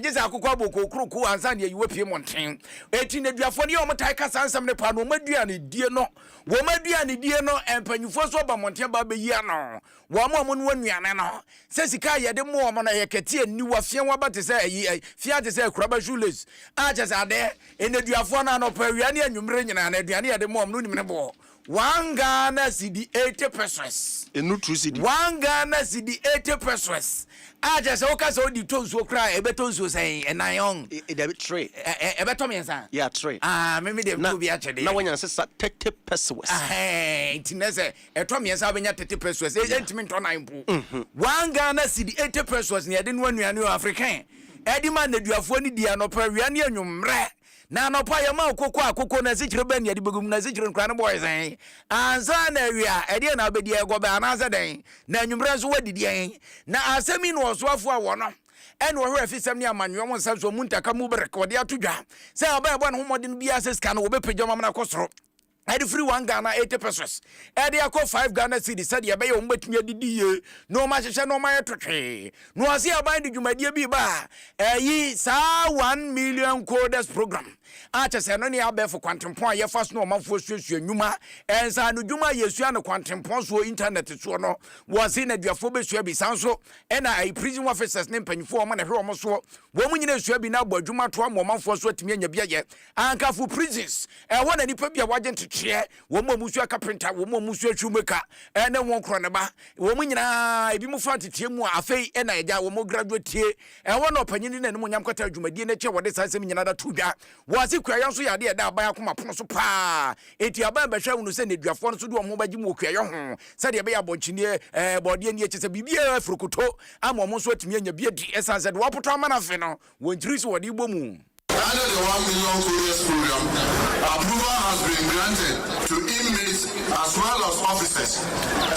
jesa akokwa boko kroku ansa ne yiwe pie monten eti ne duafo ne o motai kasa ansam ne pa no madua ne die no wo madua ne die no empanyufo so ba monten ba be yi ano wo mo no wanuane no se sika ye de mo mo na ye kete ani wa fie wa ba te se ayi fie te se kuraba shules a je sa de ene duafo na no pa wiane anwumre nyina na aduane ye de mo no nim ne bo one Ghana cedi 80 pesos enu true cedi one Ghana cedi 80 pesos aja se oka se odi tonso kra ebetonso say enayon e dey tray ebetom yensa yeah tray me dey go bi achede na wonya se 30 pesos tinese etom yensa benya 30 pesos entimi nto nan po one Ghana cedi 80 pesos ne de no anuane African edi man na duafo ni dia no pa wiane anwumre na no pa yama akoko na sikire ben ya dibegum na sikire nkra ne boys anza na wia edi na obedi ego ba na za den na nwumre so wadidi en na asemi no osoafo a wono en wo hwe afisem ne amanwe mo nsa so muntaka mu berekode atodwa se aba ebo no homodin bia se ska no wo bepejwa mam na kosoro edi free one Ghana 80 pesos edi akọ 5 Ghana cedi said ye be yo mbatumi adidi ye no ma hyehyɛ no ma yetotwe no ase aban de dwumadie bi ba yi sa 1 million coders program acha se no ne abefo kwantempon ye fast no manfo suasua nwuma ensa no dwuma yesua no kwantempon so internet so no wo se na duafo be sua bi sanso ena ai prison officers ne mpanyifo o ma na hwe o mo so wo mu nyina sua bi na abɔ adwuma to am manfo so atumi anya bia ye ankafo prisons wo na nipa bia wagye wo mo musu carpenter wo mo musu shoemaker na won kro ne ba wo mo nyina ebi mu fa tetie mu afei na eja wo mo graduate tie wo na opanyini na ne mo nyam kwata adwumadie na che wo de sansem nyina da tudwa wo ase kwayan so yade da aban akoma pono so pa eti aban ba hwa unu se ne duafo no so de wo mo baji mu okwayo ho se de be ya bonchine bode ne eche se bibia afrokoto ama mo so atumi anya bia di esanse de wo poto amana fe no wo ntiri so wo de igbo mu. Under the 1 million coders program, approval has been granted to inmates as well as officers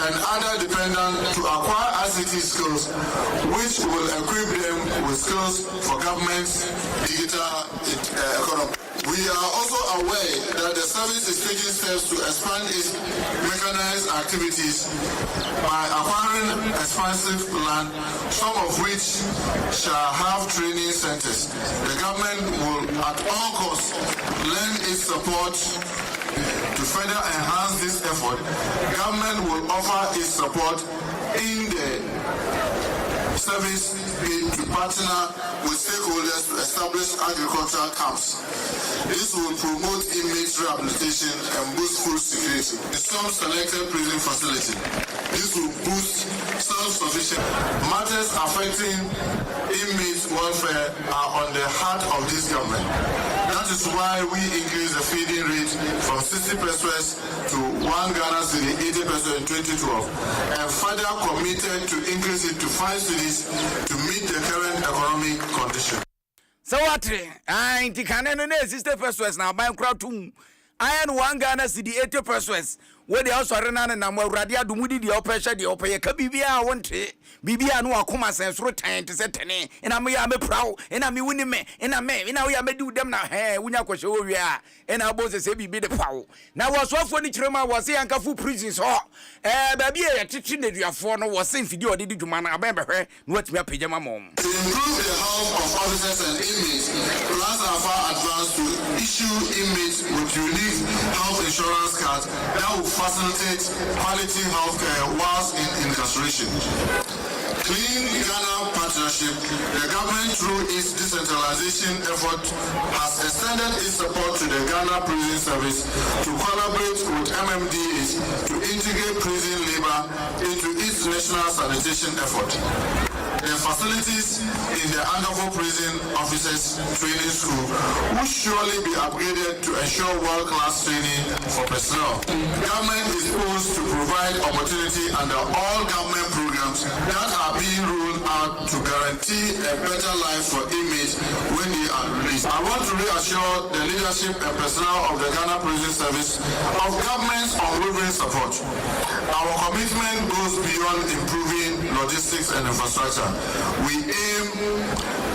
and other dependents to acquire ICT skills, which will equip them with skills for government's digital economy. We are also aware that the service is taking steps to expand its mechanized activities by acquiring expansive land, some of which shall have training centers. The government will at all costs lend its support to further enhance this effort. Government will offer its support in the service bid to partner with stakeholders to establish agricultural camps. This will promote inmate rehabilitation and boost food security in some selected prison facilities. This will boost self-sufficiency. Matters affecting inmates' welfare are on the heart of this government. That is why we increased the feeding rate from 60 pesos to 1 Ghana cedi 80 pesos in 2012 and further committed to increase it to 5 cedis to meet the current economic condition. So what? Inti kaneno ne 60 pesos na ban kratum iron 1 Ghana cedi 80 pesos we dey also rena na awurade adumudi dey opesha dey opeye ka bibia wonte bibia no akoma sensoro tan te setene ina me ya me prawo ina me wuni me ina we ya me di udem na wunya kwhye wo wi a ina abo se bibi de pawo na wasofo ni kirema wase yankafu prisons ho ba bia ye tete na duafo no wase mfidi odidi dwuma na abɛbɛhwɛ na watimi apagya ma mom. To improve the health of officers and inmates, plans are far advanced to issue inmates with unique health insurance cards that will facilitate quality health care whilst in incarceration. Clean Ghana Partnership, the government through its decentralization effort has extended its support to the Ghana Prison Service to collaborate with MMDAs to integrate prison labor into its national sanitation effort. The facilities in the Angafo Prison Officers Training School will surely be upgraded to ensure world-class training for personnel. Government is supposed to provide opportunity under all government programs that are being rolled out to guarantee a better life for inmates when they are released. I want to reassure the leadership and personnel of the Ghana Prison Service of government's unwavering support. Our commitment goes beyond improving logistics and infrastructure. We aim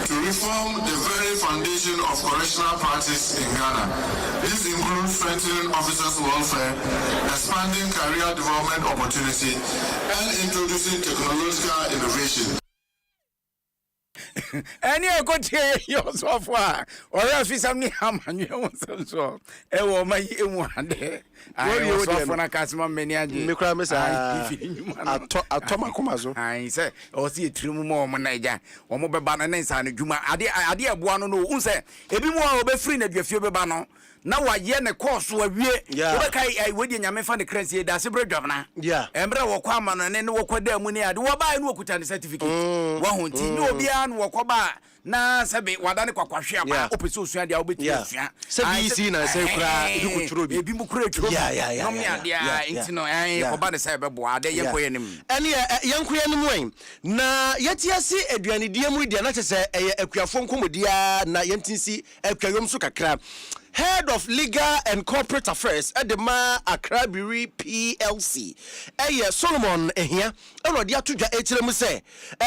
to reform the very foundation of correctional practice in Ghana. This includes strengthening officers' welfare, expanding career development opportunity, and introducing technological innovation. Any a good year, your software, or if it's something I'm your so. Oh, my, I was for a customer many a day. I say, or see a true more manager, or mobile bananas and Juma. Idea one no, unse, a bit more of a free net your few banner. Now I yen a course where we I would in Yaman the crazy, that's a bread governor. Yeah, Embra will come and then walk with them when I do buy and walk with the certificate. One no beyond walk about. Na sabe wadane kwa kwahwe aba opeso sua dia obetia sua sabi na say kura ebi kuturo bi ebi mu kura turo no me ade intino ko ba de say bebo ade yenko yenim ene yenko yenim wen na yetiase aduane die mu dia na chese akuafo nkomodia na yentinsi akuayom so kakra. Head of Legal and Corporate Affairs at the Ma Akrabiri PLC. Solomon here. Eno dia tuja etiremu se.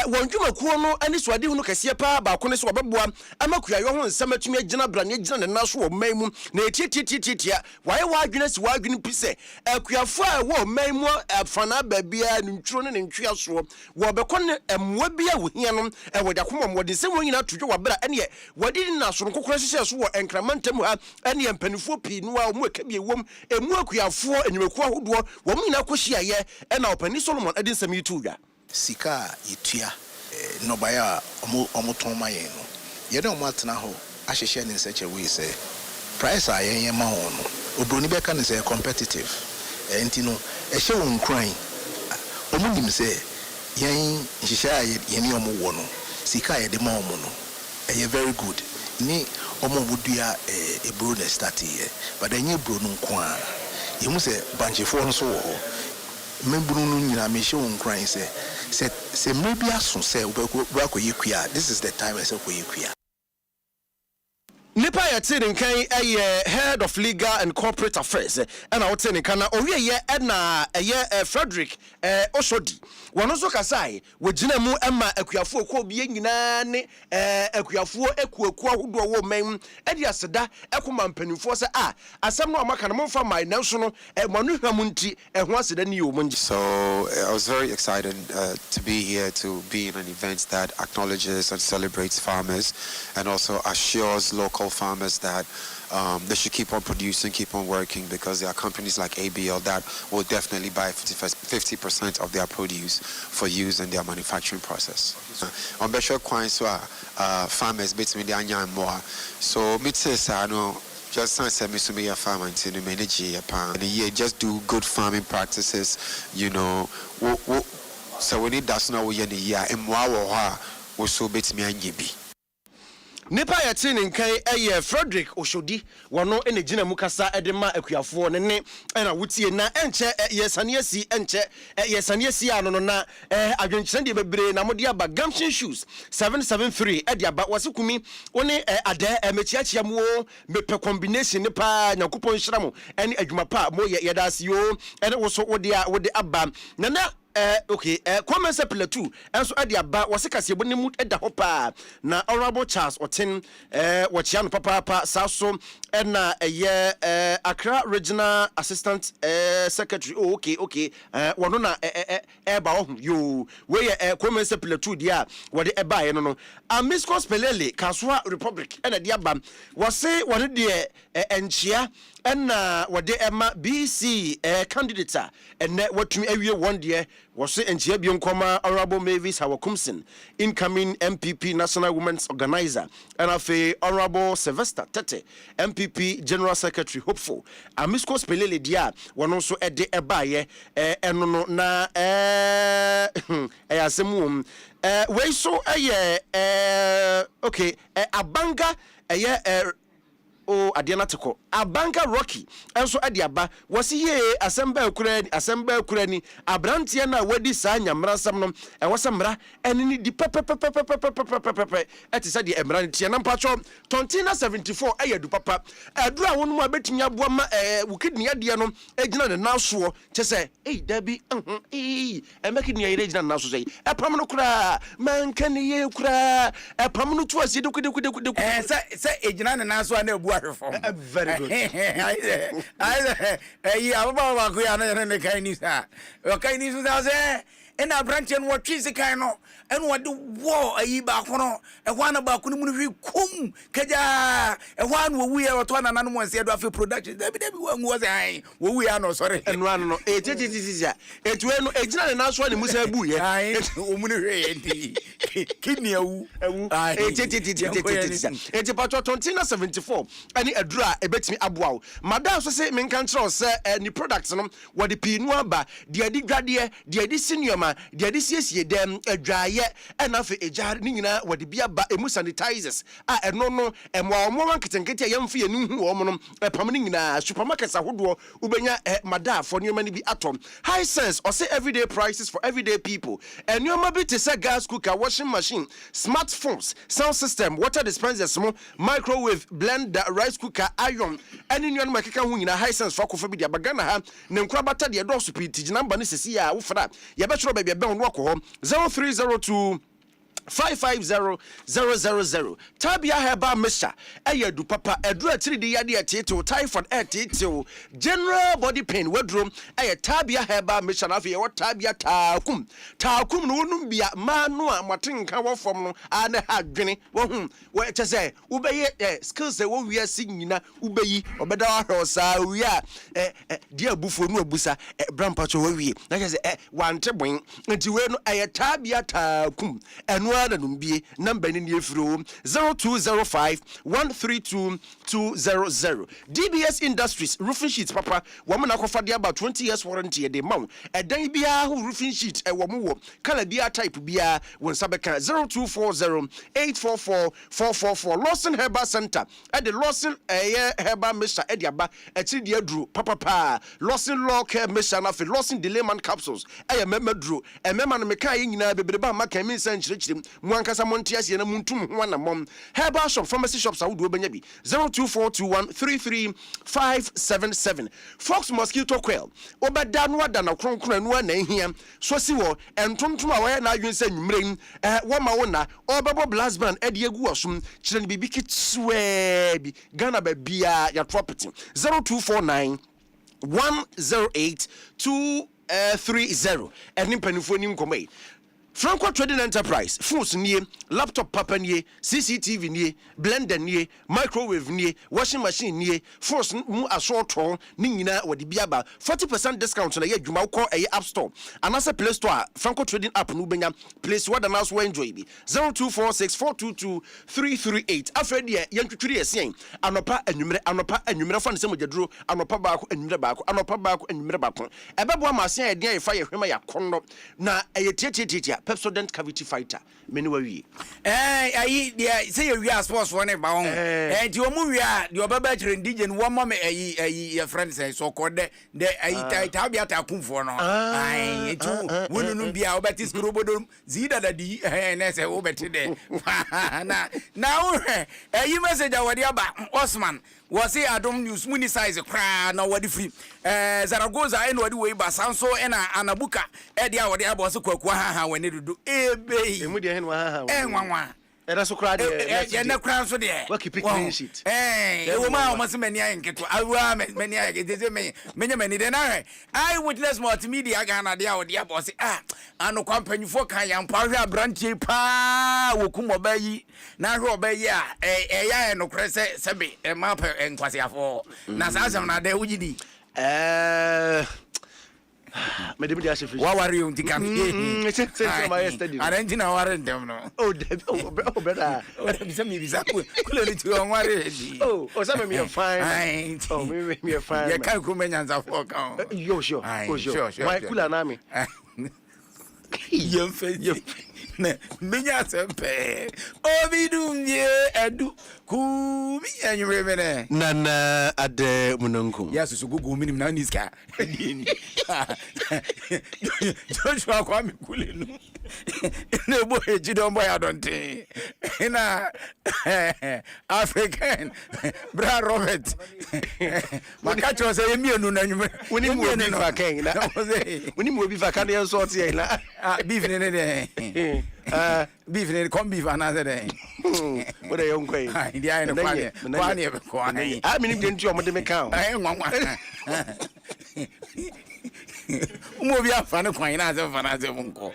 Wonjuma kuo no ani swade hu no kase pa ba ko ne so obeboa amakuya yo ho nsem atumi agina brane agina ne naso wo maimu na etititia waye wadwene si wadwene pise akuyafo a wo maimu afana babia ne nturo ne ntwea so wo bekɔ ne emwa bia wo hia no wo da komom wo de nsem nyina tudwo wabra ene wadi ne naso no kokoro hyehyɛ so wo enkramantem ha ene empanifo pi no a mo akabie wom emu akuyafo enyumeku ahodo wo nyina kohyia ye ena opani Solomon edi nsem yituga sika yitua no baya omo toma yen no ye de omo atena ho ahyehye ne nseche we say price a yen ma ho no obroni beka ne say competitive enti no ehye won kran omo dim say yen hyehye a yen ne omo wo no sika ye de ma omo no eye very good ni omo budua ebro na start here but enye bro no nko a ye mu say banchefo no so wo memburu no nyina me hye won kran se maybe aso say ubakɔ this is the time I say kɔ Nipa yɛte nkan head of legal and corporate affairs and I would kana owie ye na Frederick Osodi wono so kasai wogina mu ema akuafo ko bie nyina ne akuafo ekuaku ahodo wo man edi aseda ekoma mpanimfo se asem no amaka no mfa mai nanso no manu hwamu nti ho aseda ne yo munji. So I was very excited to be here to be in an event that acknowledges and celebrates farmers and also assures local farmers that they should keep on producing, keep on working, because there are companies like ABL that will definitely buy 50% of their produce for use in their manufacturing process. On Besho Kwanso, farmers between the anya and more. So me say no, just send me to be a farmer until you manage a year. Just do good farming practices, you know. So we need that's not we in the year and more we so bet me and yibi. nipa ya tini nkan eye Frederick Oshodi wano ene gina mu kasa edema akuafo ne na wutie na enche yesaniesi enche yesaniesi ano no na adwenkyerɛ de bebre na mode aba Gamshin shoes 773 ede aba wasekumi one ada mechiachia mu mepe combination ne pa nyakopon hyira mo ene adwuma pa mo yedase yo ene wo so wode aba na okay comment simple 2 enso ade aba wose Kasiebo ne mu eda hopa na honorable Charles Otin wachia no papa saso na Accra regional assistant secretary okay wono na ba ho yo we comment simple 2 dia wode eba ye no Amiscos Pelele Kaswa Republic ena de aba wose wone de enchia ena wode ema BC candidate ene watumi awie one day was enchia bi nkoma honorable Mavis Hawakumsin incoming MPP national women's organizer and afi honorable Sylvester Tete MPP general secretary hopeful Amiscos Pelele dia wono so ede ebaye eno no na asemu we so okay abanga Adiana Teko Abanka Rocky enso ade aba wasi ye asemba kurani abrantie na wadi saa nyamrasam no wosamra enini di pepe etisa de emra tie na mpacho tontina 74 ayadu papa adu a wonu abetimi aboa ma wukidni ade no egina ne naso chese dabi emekidni ayire egina naso sei epam no kura mankani ye kura epam no to asi de se egina ne naso na ebu very good. Ababa ko ya na ne kai ni sa. O kai ni sa se ena branch en wo twisi kai no en wo de wo ayi ba ko no e ho na ba ko mu hwi kum kaja e ho an wo wi e to na nanu mo se do afi production da bi wo nwo se ai wo wi ano sorry enu an no etitititisa etu enu ejina ne naso ne musa bu ye o mu ne hwe enti kidney ewu etitititisa eti patro tontina 74 ani adura ebetimi aboa madam so se menka nkyerɛ se ni products no wo de pinu aba de adi dwade de adi senior de adi siesie dem adwaye na fe ejare ni nyina wo de bia ba emu sanitizers eno no emwa wanketenkete yamfe yenu hu wo no pam ni nyina supermarkets ahodo ubenya madam for nyoma ni bi atom high sense or say everyday prices for everyday people nyoma bi te say gas cooker washing machine smartphones sound system water dispensers microwave blender rice cooker iron any nyoma makeka hu nyina high sense for kofa bi dia bagana ha ne nkura bata de do so piti number ni sesi ya wo fra ye be chro ba bia ben wo ko 0302 550000 Tabia Heba Misha Ayadu Papa Edra 3D Yadi Tito Typhoid Tito General Body Pain Wedroom Ay Tabia Heba Misha Nafi or Tabia Takum no Numbia Manua Martin Kawa from and had Jenny where to say Ubey skills that we are singing Ubey or Beda Rosa we are dear Buffo no Busa Brampacho we like I say one to bring into when I Tabia Takum and number ni efro 0205 132 200 DBS Industries roofing sheets papa woman akofa de about 20 years warranty de maw edan bia ho roofing sheet e wo mo color bia type bia won sabeka 0240 844 444 Lawson Herbal Center at the Lawson Herbal Misha e de aba ati de aduru papa Lawson Law Care Misha na fe Lawson Delayman capsules e memeduru e mema no meka ye nyina bebreba maka mi san chirechire Mwankasa Montias Yana Muntum Wana Mom Herbal Shop Pharmacy Shops Audu Benyabi 0242133577 Fox Mosquito Coil Obada no da na kronkron no na ehia so si wo entontom a wo na adwensa nwumrem wo ma wo na obebo blast band e de egu osum kire ne bibi kitwe bi Ghana ba bia ya property 0249 108 230 eni panifo nim komai Franco Trading Enterprise, phones nie, laptop papa nie, CCTV nie, blender nie, microwave nie, washing machine nie, phones mu assorto ni nyina wodi biaba 40% discount na ye dwuma ko App Store. Anasa Play Store, Franco Trading app no benya, place what and we enjoy bi. 0246422338. Afredi ye ntwitwiri esien. Anopa anwumere fa ne se mogaduro, anopa baako anwumere baako, anopa baako anwumere baako. Ebebo ama asien ye dia ye fa ye hwema ya konno na eye tietietia Pepsodent cavity fighter many we ayi dia say you are sports one ba on di omu wi a di obaba trendije no one mama ayi your friend say so called the ayi tabia ta kumfo no ai etu wonunu bia obeti skrobodom zida dadi na say obeti de na ayi message awadi aba Osman was say Adom news muni size kra na wadi free Zaragoza eno wadi we ba sanso ena anabuka e dia wadi aba so kwaku ha we ne dudu ebe emu dia hen wa ha nwanwa era so kra de ye na kra so de wa keep clean sheet e wo ma o ma se mani ayen keto awa mani ayen de me menya mani de na I witness multimedia Ghana dia wadi aba so ano kwampanyufo kan ya mpa hwe abrantie pa wo kumoba yi na hwe obayi a ya no krese sebe ma pa enkwasiafo na sa asem na de wugidi me dem dia shefish wa wari on tikam say my yesterday Argentina wari dem no brother bisa mi bisa ko le ti on wari di say me fine me fine ya kan ko menya nzafo kan yo sure my cooler na me yem ne menya sempe obidumye edu kumi anyure mene nana ade munonku yes so gugu minim na niska Joshua kwa mi kulenu ne bo ejido mbo ya donte na African bra Robert makacho say emienu na nyume woni mu obi fa ken na woni mu obi fa kan yan sort ye na beef ne de beef ne come beef another day what are you going dia ene kwani kwani minim de nti omode me kan nwanwa umo bi afane kwan na ze fana ze munko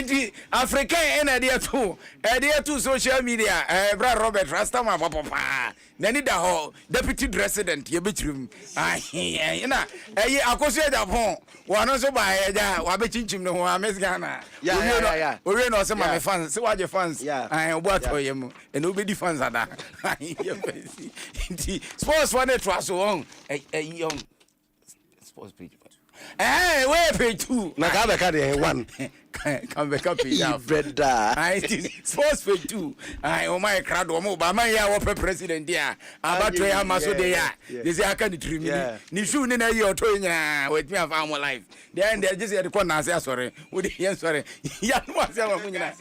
di Africa ena dia tu social media bra Robert Rastama papa nani da ho deputy president ye bechirim ina akoso ya Japan wano so ba ya wa be chinchim no ho amesgana owe no se ma fans se waje fans obo atoyem ena obedi fans ada sports one trust on sports page. Where page 2? Na ka be ka de 1. Come back up here. Brother. Sports page 2. O my crowd o mo ba man ya wo president dia. Abato ya maso de ya. They say aka ni trimi. Ni shoe ni na yi oto nya. Wait me am life. Then they just say ko na say sorry. We dey sorry. Ya no say wa munyina.